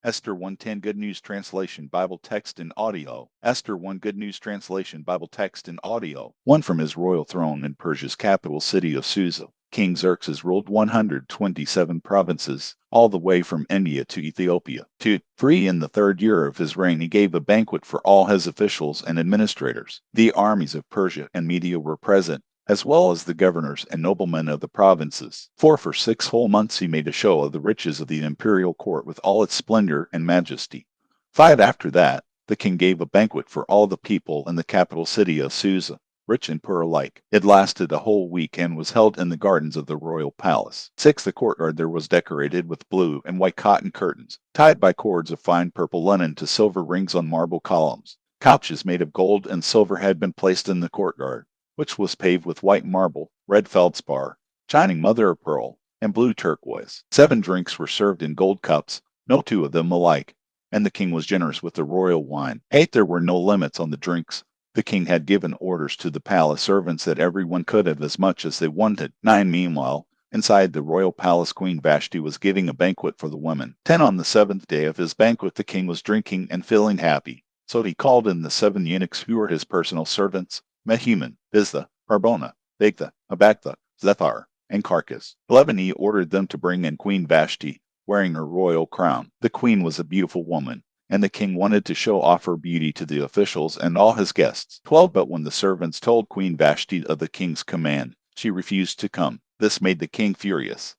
Esther 1:10 Good News Translation Bible Text and Audio. Esther 1 Good News Translation Bible Text and Audio. 1 From his royal throne in Persia's capital city of Susa. King Xerxes ruled 127 provinces, all the way from India to Ethiopia. 2. Free in the third year of his reign, he gave a banquet for all his officials and administrators. The armies of Persia and Media were present, as well as the governors and noblemen of the provinces. For 6 whole months he made a show of the riches of the imperial court with all its splendor and majesty. 5 After that, the king gave a banquet for all the people in the capital city of Susa, rich and poor alike. It lasted a whole week and was held in the gardens of the royal palace. 6 The courtyard there was decorated with blue and white cotton curtains, tied by cords of fine purple linen to silver rings on marble columns. Couches made of gold and silver had been placed in the courtyard, which was paved with white marble, red feldspar, shining mother of pearl, and blue turquoise. 7 drinks were served in gold cups, no two of them alike, and the king was generous with the royal wine. 8 There were no limits on the drinks. The king had given orders to the palace servants that everyone could have as much as they wanted. 9 Meanwhile, inside the royal palace, Queen Vashti was giving a banquet for the women. 10 On the 7th day of his banquet, the king was drinking and feeling happy. So he called in the 7 eunuchs who were his personal servants, Mehuman, Biztha, Harbona, Bigtha, Abagtha, Zethar, and Carcass. 11 He ordered them to bring in Queen Vashti, wearing her royal crown. The queen was a beautiful woman, and the king wanted to show off her beauty to the officials and all his guests. 12 But when the servants told Queen Vashti of the king's command, she refused to come. This made the king furious.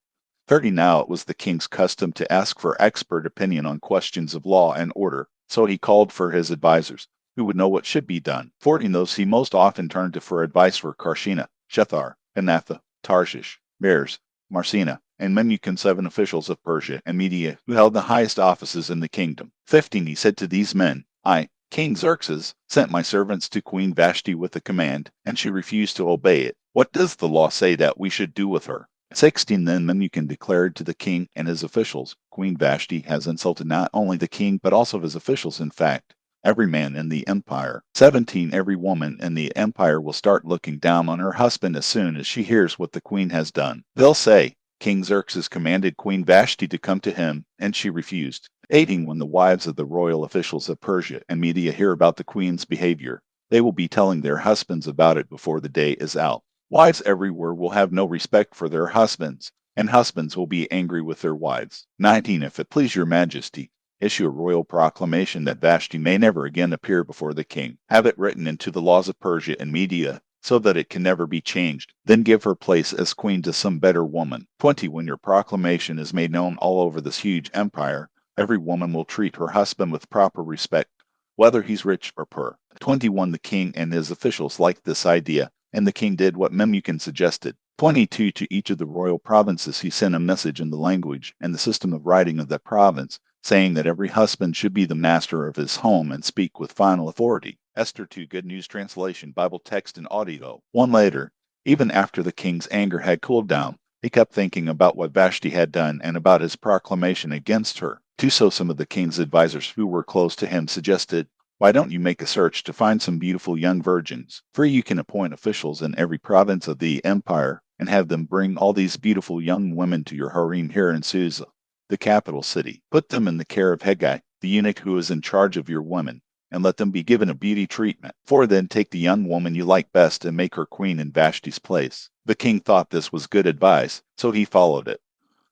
30 Now it was the king's custom to ask for expert opinion on questions of law and order, so he called for his advisers, who would know what should be done. 40 Those he most often turned to for advice were Karshina, Shethar, Anatha, Tarshish, Meres, Marcina, and Memucan, 7 officials of Persia and Media who held the highest offices in the kingdom. 15 He said to these men, I, King Xerxes, sent my servants to Queen Vashti with a command, and she refused to obey it. What does the law say that we should do with her? 16 Then Memucan declared to the king and his officials, Queen Vashti has insulted not only the king but also his officials. In fact, every man in the empire. 17 Every woman in the empire will start looking down on her husband as soon as she hears what the queen has done. They'll say, King Xerxes commanded Queen Vashti to come to him, and she refused. 18 When the wives of the royal officials of Persia and Media hear about the queen's behavior, they will be telling their husbands about it before the day is out. Wives everywhere will have no respect for their husbands, and husbands will be angry with their wives. 19 If it please your majesty, issue a royal proclamation that Vashti may never again appear before the king. Have it written into the laws of Persia and Media, so that it can never be changed. Then give her place as queen to some better woman. 20 When your proclamation is made known all over this huge empire, every woman will treat her husband with proper respect, whether he's rich or poor. 21 The king and his officials liked this idea, and the king did what Memucan suggested. 22 To each of the royal provinces he sent a message in the language and the system of writing of that province, saying that every husband should be the master of his home and speak with final authority. Esther 2 Good News Translation Bible Text and Audio. 1 Later, even after the king's anger had cooled down, he kept thinking about what Vashti had done and about his proclamation against her. 2 So some of the king's advisers who were close to him suggested, why don't you make a search to find some beautiful young virgins? For you can appoint officials in every province of the empire and have them bring all these beautiful young women to your harem here in Susa, the capital city. Put them in the care of Hegai, the eunuch who is in charge of your women, and let them be given a beauty treatment. Then take the young woman you like best and make her queen in Vashti's place. The king thought this was good advice, so he followed it.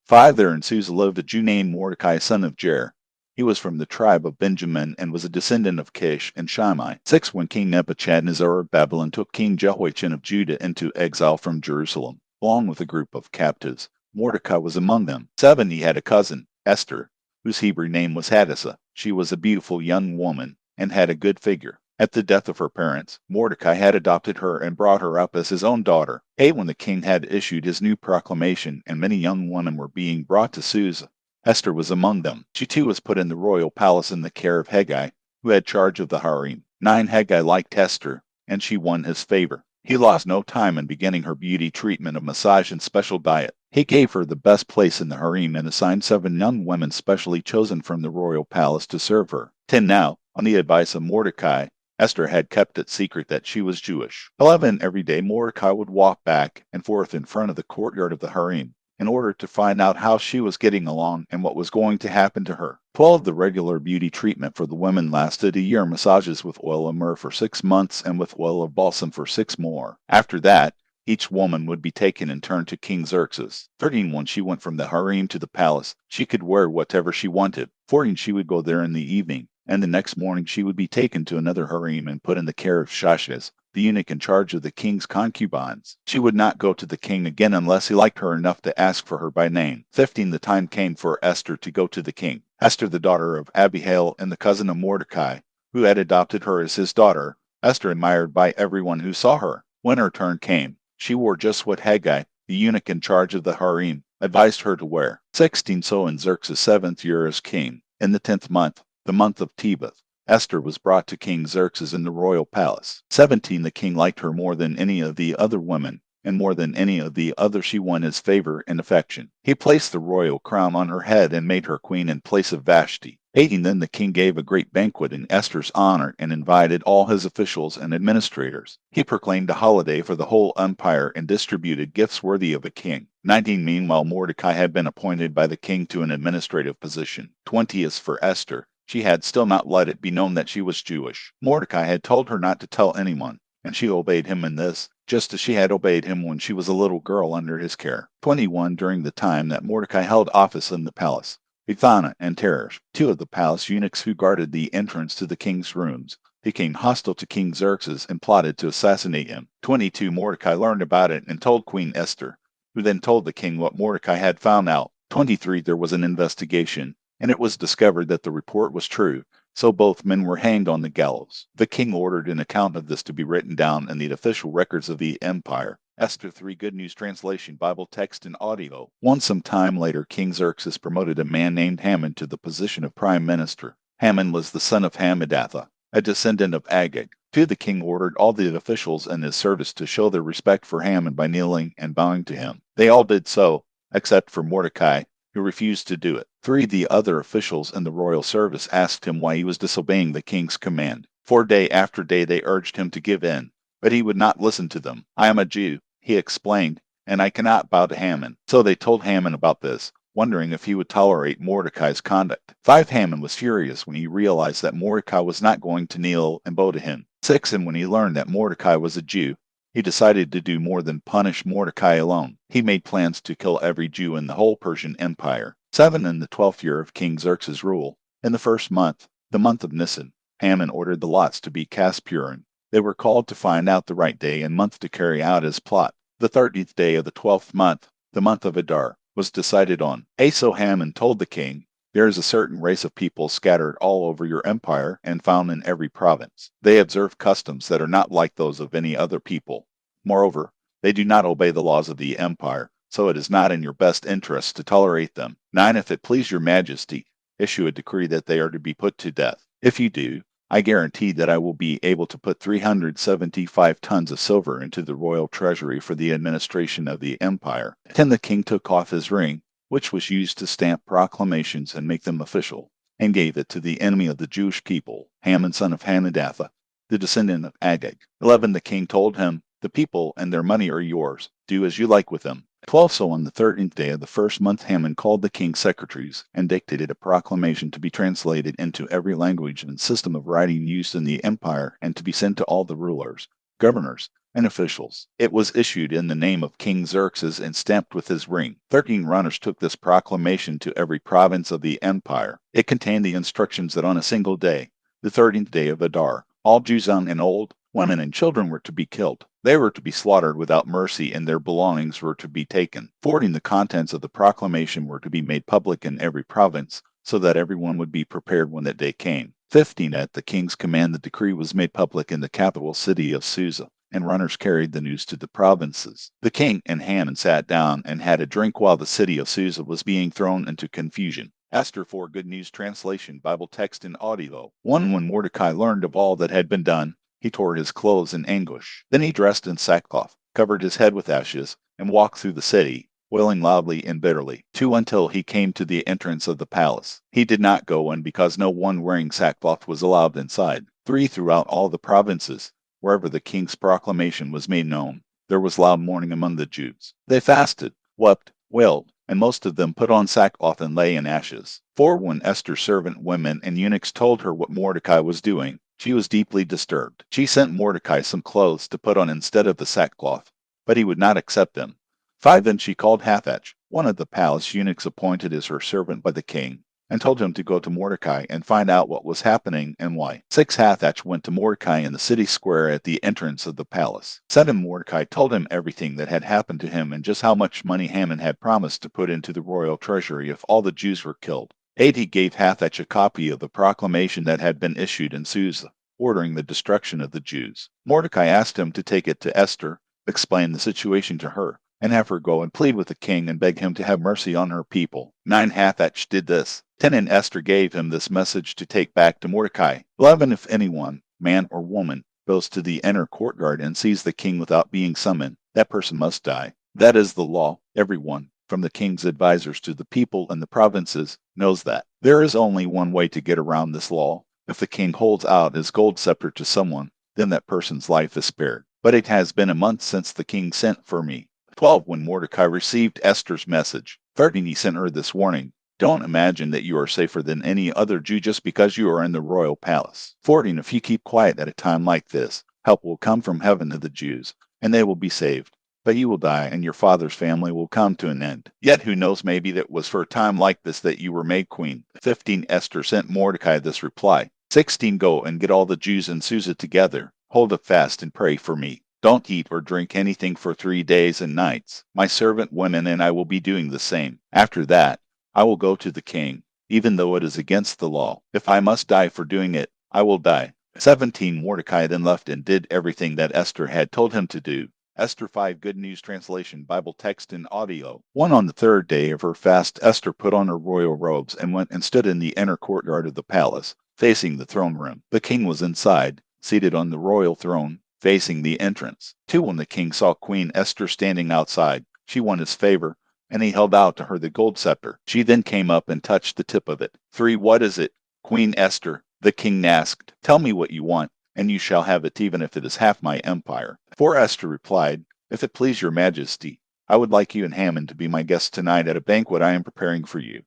5 There in Susa lived a Jew named Mordecai, son of Jair. He was from the tribe of Benjamin and was a descendant of Kish and Shimei. 6 When King Nebuchadnezzar of Babylon took King Jehoiachin of Judah into exile from Jerusalem, along with a group of captives, Mordecai was among them. 7 He had a cousin, Esther, whose Hebrew name was Hadassah. She was a beautiful young woman and had a good figure. At the death of her parents, Mordecai had adopted her and brought her up as his own daughter. 8 When the king had issued his new proclamation and many young women were being brought to Susa, Esther was among them. She too was put in the royal palace in the care of Hegai, who had charge of the harem. 9 Hegai liked Esther, and she won his favor. He lost no time in beginning her beauty treatment of massage and special diet. He gave her the best place in the harem and assigned 7 young women specially chosen from the royal palace to serve her. 10 Now, on the advice of Mordecai, Esther had kept it secret that she was Jewish. 11 Every day Mordecai would walk back and forth in front of the courtyard of the harem, in order to find out how she was getting along and what was going to happen to her. 12. The regular beauty treatment for the women lasted a year, massages with oil of myrrh for 6 months and with oil of balsam for 6 more. After that, each woman would be taken in turn to King Xerxes. 13. When she went from the harem to the palace, she could wear whatever she wanted. 14. She would go there in the evening, and the next morning she would be taken to another harem and put in the care of Shashes, the eunuch in charge of the king's concubines. She would not go to the king again unless he liked her enough to ask for her by name. 15. The time came for Esther to go to the king. Esther, the daughter of Abihail and the cousin of Mordecai, who had adopted her as his daughter. Esther admired by everyone who saw her. When her turn came, she wore just what Haggai, the eunuch in charge of the harem, advised her to wear. 16. So in Xerxes' 7th year as king, in the 10th month, the month of Tebeth, Esther was brought to King Xerxes in the royal palace. 17. The king liked her more than any of the other women, and more than any of the other she won his favor and affection. He placed the royal crown on her head and made her queen in place of Vashti. 18. Then the king gave a great banquet in Esther's honor and invited all his officials and administrators. He proclaimed a holiday for the whole empire and distributed gifts worthy of a king. 19. Meanwhile, Mordecai had been appointed by the king to an administrative position. 20. As for Esther, she had still not let it be known that she was Jewish. Mordecai had told her not to tell anyone, and she obeyed him in this, just as she had obeyed him when she was a little girl under his care. 21. During the time that Mordecai held office in the palace, Bigthana and Teresh, 2 of the palace eunuchs who guarded the entrance to the king's rooms, became hostile to King Xerxes and plotted to assassinate him. 22. Mordecai learned about it and told Queen Esther, who then told the king what Mordecai had found out. 23. There was an investigation, and it was discovered that the report was true, so both men were hanged on the gallows. The king ordered an account of this to be written down in the official records of the empire. Esther 3 Good News Translation, Bible text and audio. Some time later, King Xerxes promoted a man named Haman to the position of prime minister. Haman was the son of Hammedatha, a descendant of Agag. 2. The king ordered all the officials in his service to show their respect for Haman by kneeling and bowing to him. They all did so, except for Mordecai, who refused to do it. 3. The other officials in the royal service asked him why he was disobeying the king's command. 4. Day after day they urged him to give in, but he would not listen to them. I am a Jew, he explained, and I cannot bow to Haman. So they told Haman about this, wondering if he would tolerate Mordecai's conduct. 5. Haman was furious when he realized that Mordecai was not going to kneel and bow to him. 6. And when he learned that Mordecai was a Jew, he decided to do more than punish Mordecai alone. He made plans to kill every Jew in the whole Persian Empire. 7. In the 12th year of King Xerxes' rule, in the first month, the month of Nisan, Haman ordered the lots to be cast pure. They were called to find out the right day and month to carry out his plot. The 30th day of the 12th month, the month of Adar, was decided on. So Haman told the king, "There is a certain race of people scattered all over your empire and found in every province. They observe customs that are not like those of any other people. Moreover, they do not obey the laws of the empire, so it is not in your best interest to tolerate them. 9. If it please your majesty, issue a decree that they are to be put to death. If you do, I guarantee that I will be able to put 375 tons of silver into the royal treasury for the administration of the empire." 10. The king took off his ring, which was used to stamp proclamations and make them official, and gave it to the enemy of the Jewish people, Haman son of Hammedatha, the descendant of Agag. 11. The king told him, "The people and their money are yours. Do as you like with them." 12. So on the 13th day of the first month Haman called the king's secretaries and dictated a proclamation to be translated into every language and system of writing used in the empire and to be sent to all the rulers, governors, and officials. It was issued in the name of King Xerxes and stamped with his ring. 13 runners took this proclamation to every province of the empire. It contained the instructions that on a single day, the 13th day of Adar, all Jews young and old, women and children were to be killed. They were to be slaughtered without mercy, and their belongings were to be taken. 14. The contents of the proclamation were to be made public in every province, so that everyone would be prepared when that day came. 15. At the king's command, the decree was made public in the capital city of Susa, and runners carried the news to the provinces. The king and Haman sat down and had a drink while the city of Susa was being thrown into confusion. Esther 4 Good News Translation, Bible text and audio. 1. When Mordecai learned of all that had been done, he tore his clothes in anguish. Then he dressed in sackcloth, covered his head with ashes, and walked through the city, wailing loudly and bitterly. 2. Until he came to the entrance of the palace. He did not go in because no one wearing sackcloth was allowed inside. 3. Throughout all the provinces, wherever the king's proclamation was made known, there was loud mourning among the Jews. They fasted, wept, wailed, and most of them put on sackcloth and lay in ashes. For when Esther's servant women and eunuchs told her what Mordecai was doing, she was deeply disturbed. She sent Mordecai some clothes to put on instead of the sackcloth, but he would not accept them. 5. Then she called Hathach, one of the palace eunuchs appointed as her servant by the king, and told him to go to Mordecai and find out what was happening and why. 6. Hathach went to Mordecai in the city square at the entrance of the palace. 7. Mordecai told him everything that had happened to him and just how much money Haman had promised to put into the royal treasury if all the Jews were killed. 8. He gave Hathach a copy of the proclamation that had been issued in Susa, ordering the destruction of the Jews. Mordecai asked him to take it to Esther, explain the situation to her, and have her go and plead with the king and beg him to have mercy on her people. 9. Hathach did this. 10. And Esther gave him this message to take back to Mordecai. 11. If anyone, man or woman, goes to the inner courtyard and sees the king without being summoned, that person must die. That is the law. Everyone, from the king's advisors to the people and the provinces, knows that. There is only one way to get around this law. If the king holds out his gold scepter to someone, then that person's life is spared. But it has been a month since the king sent for me. 12. When Mordecai received Esther's message. 13. He sent her this warning. Don't imagine that you are safer than any other Jew just because you are in the royal palace. 14. If you keep quiet at a time like this, help will come from heaven to the Jews, and they will be saved. But you will die, and your father's family will come to an end. Yet who knows, maybe that was for a time like this that you were made queen. 15. Esther sent Mordecai this reply. 16. Go and get all the Jews in Susa together. Hold a fast and pray for me. Don't eat or drink anything for 3 days and nights. My servant women and I will be doing the same. After that, I will go to the king, even though it is against the law. If I must die for doing it, I will die. 17. Mordecai then left and did everything that Esther had told him to do. Esther 5 Good News Translation Bible Text and Audio. 1. On the 3rd day of her fast, Esther put on her royal robes and went and stood in the inner courtyard of the palace, facing the throne room. The king was inside, seated on the royal throne, facing the entrance. 2. When the king saw Queen Esther standing outside, she won his favor, and he held out to her the gold scepter. She then came up and touched the tip of it. 3. What is it? Queen Esther, the king asked. Tell me what you want, and you shall have it even if it is half my empire. 4. Esther replied, If it please your majesty, I would like you and Haman to be my guests tonight at a banquet I am preparing for you.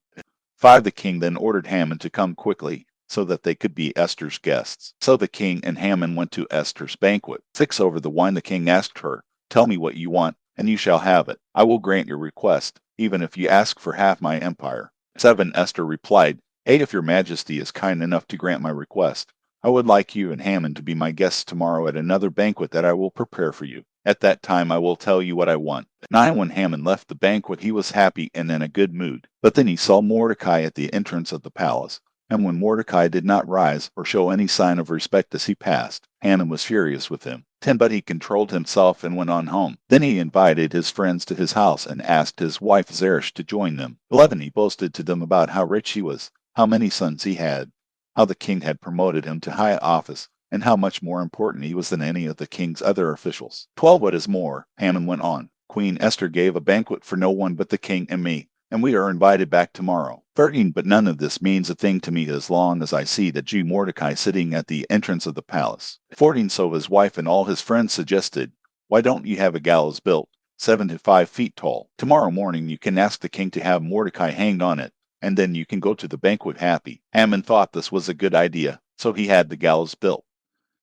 5. The king then ordered Haman to come quickly, so that they could be Esther's guests. So the king and Haman went to Esther's banquet. 6. Over the wine the king asked her, Tell me what you want, and you shall have it. I will grant your request, even if you ask for half my empire. 7. Esther replied, 8. If your majesty is kind enough to grant my request, I would like you and Haman to be my guests tomorrow at another banquet that I will prepare for you. At that time I will tell you what I want. 9. When Haman left the banquet, he was happy and in a good mood. But then he saw Mordecai at the entrance of the palace. And when Mordecai did not rise or show any sign of respect as he passed, Haman was furious with him. 10. But he controlled himself and went on home. Then he invited his friends to his house and asked his wife Zeresh to join them. 11. He boasted to them about how rich he was, how many sons he had, how the king had promoted him to high office, and how much more important he was than any of the king's other officials. 12. What is more, Haman went on, Queen Esther gave a banquet for no one but the king and me, and we are invited back tomorrow. 13. But none of this means a thing to me as long as I see the Jew Mordecai sitting at the entrance of the palace. 14. So his wife and all his friends suggested, Why don't you have a gallows built, 7 to 5 feet tall? Tomorrow morning you can ask the king to have Mordecai hanged on it, and then you can go to the banquet happy. Haman thought this was a good idea, so he had the gallows built.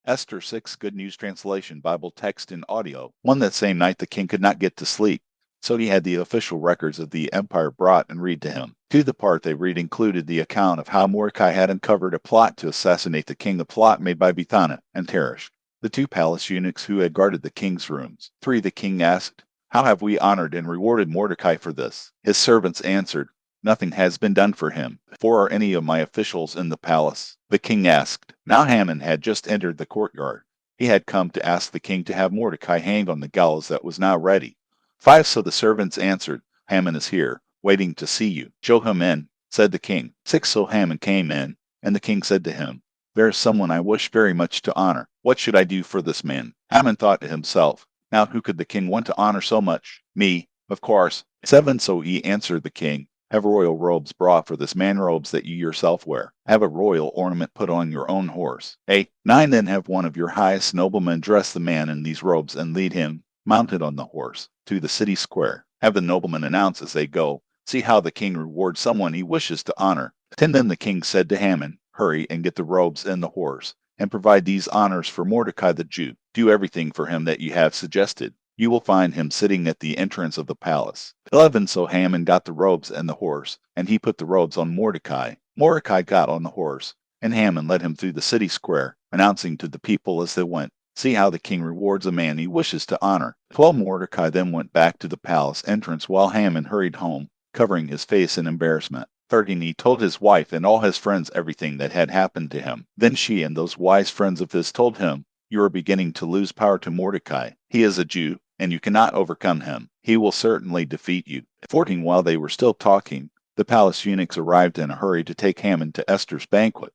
Esther 6 Good News Translation Bible Text and Audio. One that same night the king could not get to sleep, so he had the official records of the empire brought and read to him. To the part they read included the account of how Mordecai had uncovered a plot to assassinate the king, the plot made by Bithana and Teresh, the 2 palace eunuchs who had guarded the king's rooms. 3. The king asked, How have we honored and rewarded Mordecai for this? His servants answered, Nothing has been done for him. 4. Are any of my officials in the palace? The king asked. Now Haman had just entered the courtyard. He had come to ask the king to have Mordecai hanged on the gallows that was now ready. 5. So the servants answered, Haman is here, waiting to see you. Show him in, said the king. 6. So Haman came in, and the king said to him, There is someone I wish very much to honor. What should I do for this man? Haman thought to himself, Now who could the king want to honor so much? Me, of course. 7. So he answered the king, Have royal robes brought for this man, robes that you yourself wear. Have a royal ornament put on your own horse. 8. 9. Then have one of your highest noblemen dress the man in these robes and lead him, mounted on the horse, to the city square. Have the noblemen announce as they go, See how the king rewards someone he wishes to honor. 10 Then the king said to Haman, Hurry and get the robes and the horse, and provide these honors for Mordecai the Jew. Do everything for him that you have suggested. You will find him sitting at the entrance of the palace. 11 So Haman got the robes and the horse, and he put the robes on Mordecai. Mordecai got on the horse, and Haman led him through the city square, announcing to the people as they went, See how the king rewards a man he wishes to honor. 12 Mordecai then went back to the palace entrance while Haman hurried home, covering his face in embarrassment. 13 He told his wife and all his friends everything that had happened to him. Then she and those wise friends of his told him, You are beginning to lose power to Mordecai. He is a Jew, and you cannot overcome him. He will certainly defeat you. 14 While they were still talking, the palace eunuchs arrived in a hurry to take Haman to Esther's banquet.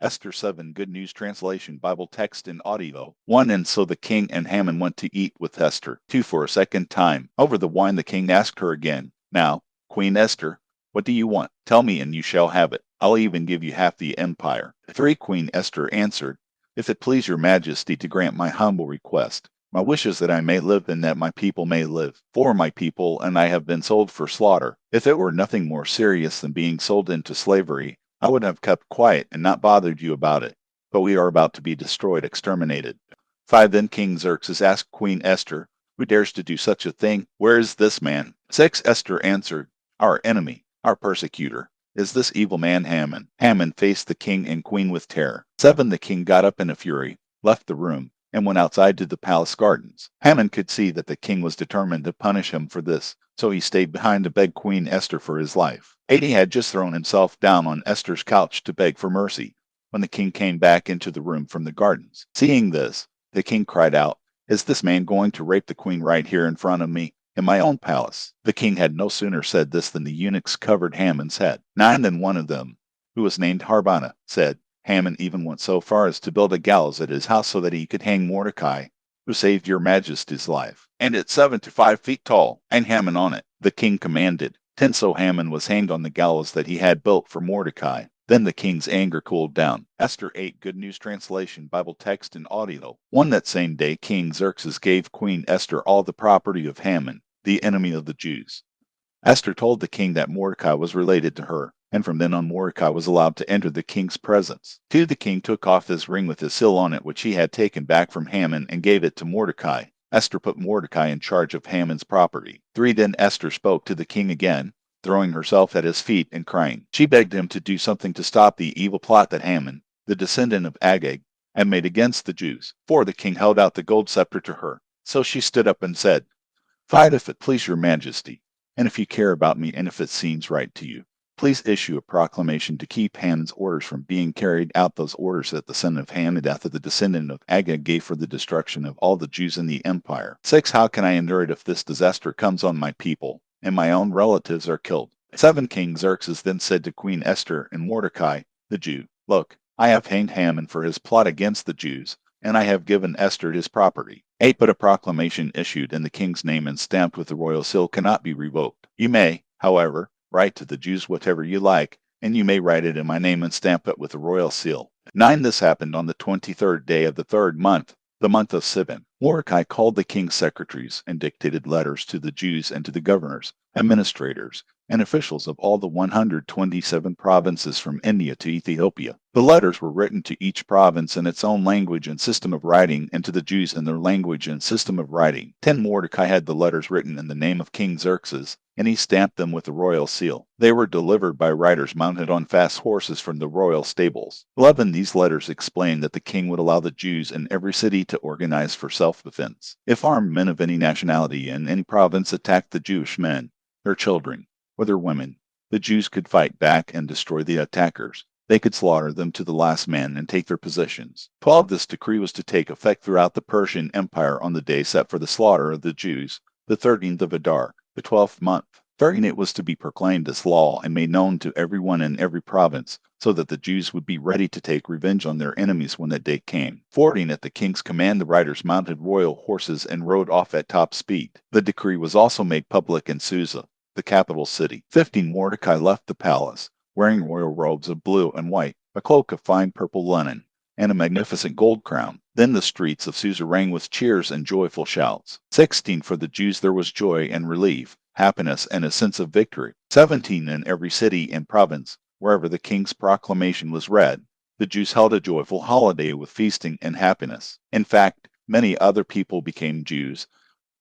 Esther 7 Good News Translation Bible Text and Audio 1 And so the king and Haman went to eat with Esther. 2 For a second time, over the wine the king asked her again, Now, Queen Esther, what do you want? Tell me and you shall have it. I'll even give you half the empire. 3 Queen Esther answered, If it please your majesty to grant my humble request, my wish is that I may live and that my people may live. For my people and I have been sold for slaughter. If it were nothing more serious than being sold into slavery, I would have kept quiet and not bothered you about it. But we are about to be destroyed, exterminated. 5 Then King Xerxes asked Queen Esther, Who dares to do such a thing? Where is this man? 6 Esther answered, Our enemy, our persecutor, is this evil man Haman. Haman faced the king and queen with terror. 7 The king got up in a fury, left the room, and went outside to the palace gardens. Haman could see that the king was determined to punish him for this, so he stayed behind to beg Queen Esther for his life. 8 He had just thrown himself down on Esther's couch to beg for mercy, when the king came back into the room from the gardens. Seeing this, the king cried out, Is this man going to rape the queen right here in front of me, in my own palace? The king had no sooner said this than the eunuchs covered Haman's head. 9 Then one of them, who was named Harbana, said, Haman even went so far as to build a gallows at his house so that he could hang Mordecai, who saved your majesty's life, and it's 7 to 5 feet tall, and Haman on it. The king commanded. 10 So Haman was hanged on the gallows that he had built for Mordecai. Then the king's anger cooled down. Esther 8 Good News Translation Bible Text and Audio 1 That same day King Xerxes gave Queen Esther all the property of Haman, the enemy of the Jews. Esther told the king that Mordecai was related to her, and from then on Mordecai was allowed to enter the king's presence. 2 The king took off his ring with his seal on it which he had taken back from Haman and gave it to Mordecai. Esther put Mordecai in charge of Haman's property. 3 Then Esther spoke to the king again, throwing herself at his feet and crying. She begged him to do something to stop the evil plot that Haman, the descendant of Agag, had made against the Jews. 4 The king held out the gold scepter to her. So she stood up and said, Fight if it please your majesty, and if you care about me and if it seems right to you. Please issue a proclamation to keep Haman's orders from being carried out, those orders that the son of Hammedatha, the descendant of Agag, gave for the destruction of all the Jews in the empire. 6 How can I endure it if this disaster comes on my people, and my own relatives are killed? 7 King Xerxes then said to Queen Esther and Mordecai, the Jew, Look, I have hanged Haman for his plot against the Jews, and I have given Esther his property. 8 But a proclamation issued in the king's name and stamped with the royal seal cannot be revoked. You may, however, write to the Jews whatever you like, and you may write it in my name and stamp it with the royal seal. 9 This happened on the 23rd day of the 3rd month, the month of Sivan. Mordecai called the king's secretaries and dictated letters to the Jews and to the governors, administrators, and officials of all the 127 provinces from India to Ethiopia. The letters were written to each province in its own language and system of writing, and to the Jews in their language and system of writing. 10 Mordecai had the letters written in the name of King Xerxes, and he stamped them with the royal seal. They were delivered by riders mounted on fast horses from the royal stables. 11 These letters explained that the king would allow the Jews in every city to organize for self-defense. If armed men of any nationality in any province attacked the Jewish men, their children, or their women, the Jews could fight back and destroy the attackers. They could slaughter them to the last man and take their positions. 12 This decree was to take effect throughout the Persian Empire on the day set for the slaughter of the Jews, the 13th of Adar, the 12th month. 13 It was to be proclaimed as law and made known to everyone in every province, so that the Jews would be ready to take revenge on their enemies when that day came. 14 At the king's command the riders mounted royal horses and rode off at top speed. The decree was also made public in Susa, the capital city. 15 Mordecai left the palace, wearing royal robes of blue and white, a cloak of fine purple linen, and a magnificent gold crown. Then the streets of Susa rang with cheers and joyful shouts. 16 For the Jews there was joy and relief, happiness, and a sense of victory. 17. In every city and province, wherever the king's proclamation was read, the Jews held a joyful holiday with feasting and happiness. In fact, many other people became Jews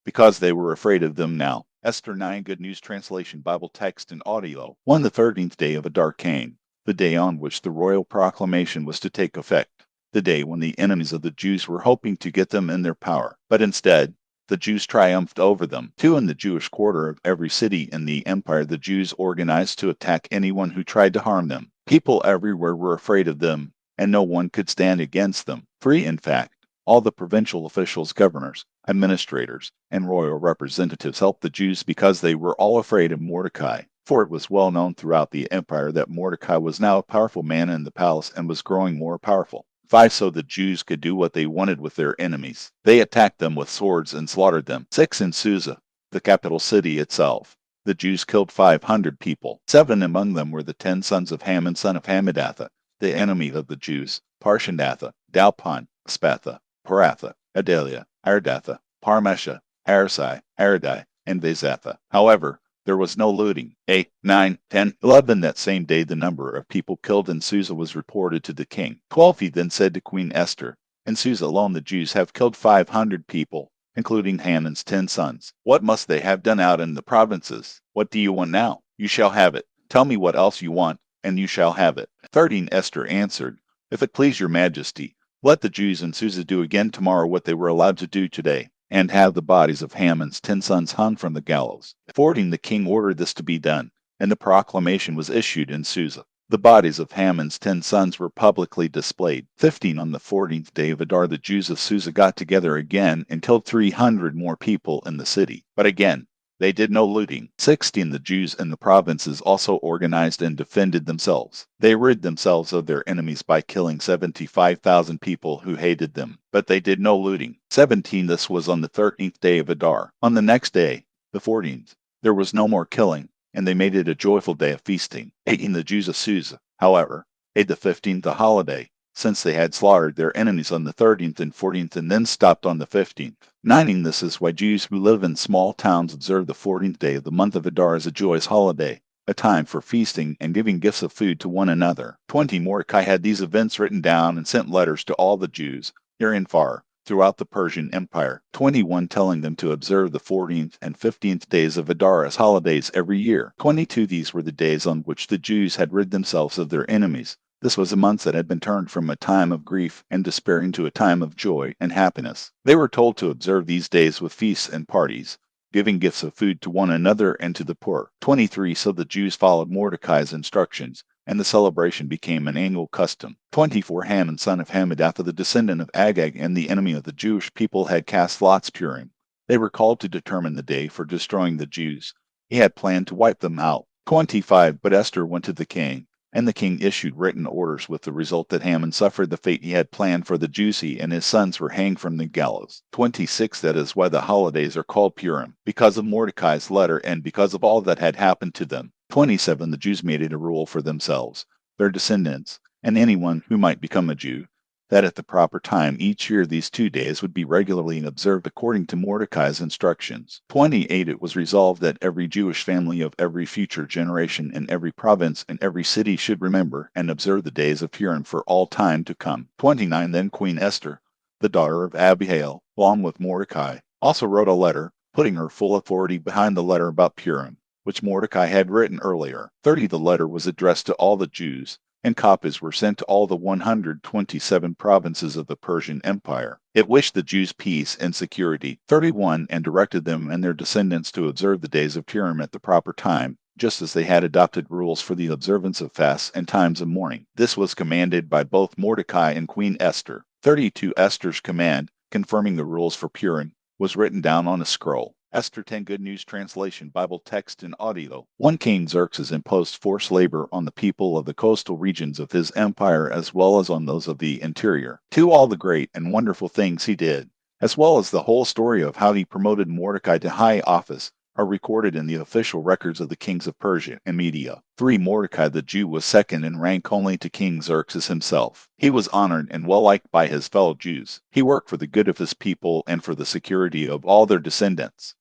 because they were afraid of them now. Esther 9 Good News Translation Bible Text and Audio. 1. The 13th day of Adar came, the day on which the royal proclamation was to take effect, the day when the enemies of the Jews were hoping to get them in their power. But instead, the Jews triumphed over them. 2. In the Jewish quarter of every city in the empire, the Jews organized to attack anyone who tried to harm them. People everywhere were afraid of them, and no one could stand against them. 3. In fact, all the provincial officials, governors, administrators, and royal representatives helped the Jews because they were all afraid of Mordecai. For it was well known throughout the empire that Mordecai was now a powerful man in the palace and was growing more powerful. 5. So the Jews could do what they wanted with their enemies. They attacked them with swords and slaughtered them. 6. In Susa, the capital city itself, the Jews killed 500 people. 7. Among them were the 10 sons of Haman, son of Hammedatha, the enemy of the Jews, Parshandatha, Dalpon, Spatha, Poratha, Adelia, Ardatha, Parmesha, Arsai, Aradai, and Vezatha. However, there was no looting. 8, 9, 10, 11. That same day the number of people killed in Susa was reported to the king. 12. He then said to Queen Esther, in Susa alone the Jews have killed 500 people, including Haman's 10 sons. What must they have done out in the provinces? What do you want now? You shall have it. Tell me what else you want, and you shall have it. 13. Esther answered, if it please your majesty, let the Jews in Susa do again tomorrow what they were allowed to do today, and have the bodies of Haman's 10 sons hung from the gallows. 14. The king ordered this to be done, and the proclamation was issued in Susa. The bodies of Haman's 10 sons were publicly displayed. 15. On the 14th day of Adar, the Jews of Susa got together again and killed 300 more people in the city. But again, they did no looting. 16. The Jews in the provinces also organized and defended themselves. They rid themselves of their enemies by killing 75,000 people who hated them, but they did no looting. 17. This was on the 13th day of Adar. On the next day, the 14th, there was no more killing, and they made it a joyful day of feasting. 18. The Jews of Susa, however, made the 15th a holiday, since they had slaughtered their enemies on the 13th and 14th and then stopped on the 15th. 19. This is why Jews who live in small towns observe the 14th day of the month of Adar as a joyous holiday, a time for feasting and giving gifts of food to one another. 20. Mordecai had these events written down and sent letters to all the Jews, near and far, throughout the Persian Empire. 21. Telling them to observe the 14th and 15th days of Adar as holidays every year. 22. These were the days on which the Jews had rid themselves of their enemies. This was a month that had been turned from a time of grief and despair into a time of joy and happiness. They were told to observe these days with feasts and parties, giving gifts of food to one another and to the poor. 23. So the Jews followed Mordecai's instructions, and the celebration became an annual custom. 24. Haman, son of Hammedatha, the descendant of Agag and the enemy of the Jewish people, had cast lots Purim. They were called to determine the day for destroying the Jews. He had planned to wipe them out. 25. But Esther went to the king, and the king issued written orders with the result that Haman suffered the fate he had planned for the Jews. He and his sons were hanged from the gallows. 26. That is why the holidays are called Purim, because of Mordecai's letter and because of all that had happened to them. 27. The Jews made it a rule for themselves, their descendants, and anyone who might become a Jew, that at the proper time each year these 2 days would be regularly observed according to Mordecai's instructions. 28. It was resolved that every Jewish family of every future generation in every province and every city should remember and observe the days of Purim for all time to come. 29. Then Queen Esther, the daughter of Abihail, along with Mordecai, also wrote a letter, putting her full authority behind the letter about Purim, which Mordecai had written earlier. 30. The letter was addressed to all the Jews, and copies were sent to all the 127 provinces of the Persian Empire. It wished the Jews peace and security. 31. And directed them and their descendants to observe the days of Purim at the proper time, just as they had adopted rules for the observance of fasts and times of mourning. This was commanded by both Mordecai and Queen Esther. 32. Esther's command, confirming the rules for Purim, was written down on a scroll. Esther 10 Good News Translation Bible Text and Audio. 1. King Xerxes imposed forced labor on the people of the coastal regions of his empire as well as on those of the interior. 2. All the great and wonderful things he did, as well as the whole story of how he promoted Mordecai to high office, are recorded in the official records of the kings of Persia and Media. 3. Mordecai the Jew was second in rank only to King Xerxes himself. He was honored and well liked by his fellow Jews. He worked for the good of his people and for the security of all their descendants.